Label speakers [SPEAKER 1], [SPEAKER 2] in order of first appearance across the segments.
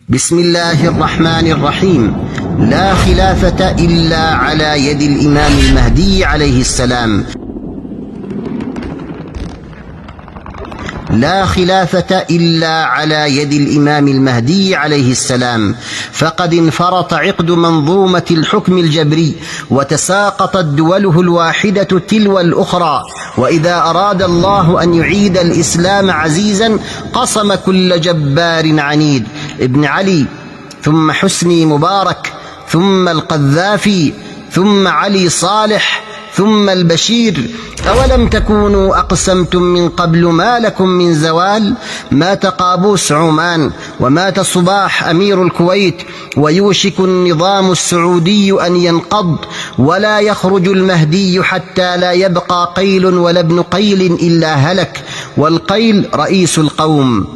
[SPEAKER 1] بسم الله الرحمن الرحيم. لا خلافة إلا على يد الإمام المهدي عليه السلام. لا خلافة إلا على يد الإمام المهدي عليه السلام، فقد انفرط عقد منظومة الحكم الجبري، وتساقطت دوله الواحدة تلو الأخرى. وإذا أراد الله أن يعيد الإسلام عزيزا قصم كل جبار عنيد. ابن علي، ثم حسني مبارك، ثم القذافي، ثم علي صالح، ثم البشير. أولم تكونوا أقسمتم من قبل ما لكم من زوال؟ مات قابوس عمان، ومات صباح أمير الكويت، ويوشك النظام السعودي أن ينقض، ولا يخرج المهدي حتى لا يبقى قيل ولا ابن قيل إلا هلك، والقيل رئيس القوم.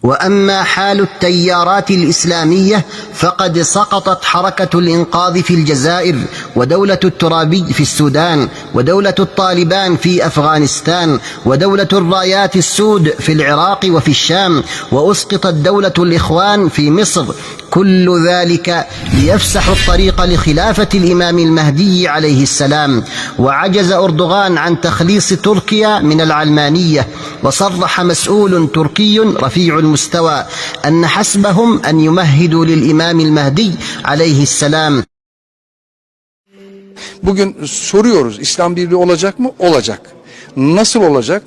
[SPEAKER 1] وأما حال التيارات الإسلامية فقد سقطت حركة الإنقاذ في الجزائر، ودولة الترابي في السودان، ودولة الطالبان في أفغانستان، ودولة الرايات السود في العراق وفي الشام، وأسقطت دولة الإخوان في مصر. كل ذلك ليفسح الطريق لخلافة الإمام المهدي عليه السلام. وعجز أردوغان عن تخليص تركيا من العلمانية، وصرح مسؤول تركي رفيع المستوى أن حسبهم أن يمهدوا للإمام المهدي عليه السلام.
[SPEAKER 2] Bugün soruyoruz, İslam Birliği olacak mı? Olacak. Nasıl olacak?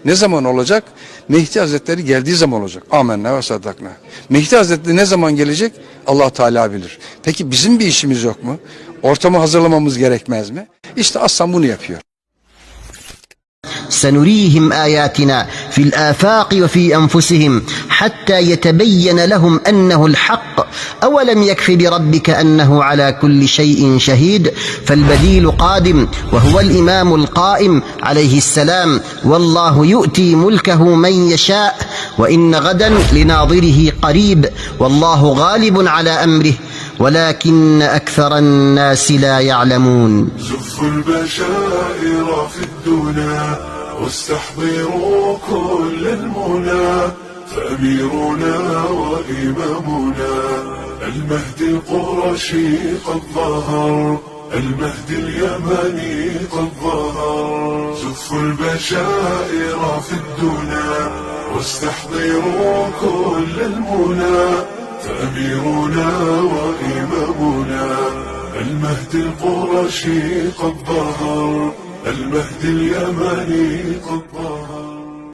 [SPEAKER 2] Ne zaman olacak? Mehdi Hazretleri geldiği zaman olacak. Amenna ve saddakna. Mehdi Hazretleri ne zaman gelecek? Allah Teala bilir. Peki bizim bir işimiz yok mu? Ortamı hazırlamamız gerekmez mi? İşte Aslan bunu yapıyor.
[SPEAKER 1] سنريهم آياتنا في الآفاق وفي أنفسهم حتى يتبين لهم أنه الحق. أولم يكف بربك أنه على كل شيء شهيد؟ فالبديل قادم، وهو الإمام القائم عليه السلام. والله يؤتي ملكه من يشاء، وإن غدا لناظره قريب، والله غالب على أمره ولكن أكثر الناس لا يعلمون.
[SPEAKER 3] زفوا البشائر في الدنا واستحضروا كل المنى، فأميرنا وإمامنا المهدي القرشي قد ظهر، المهدي اليماني قد ظهر. زفوا البشائر في الدنا واستحضروا كل المنى، فأميرنا وإمامنا المهدي القرشي قد ظهر، المهدي اليماني قد ظهر.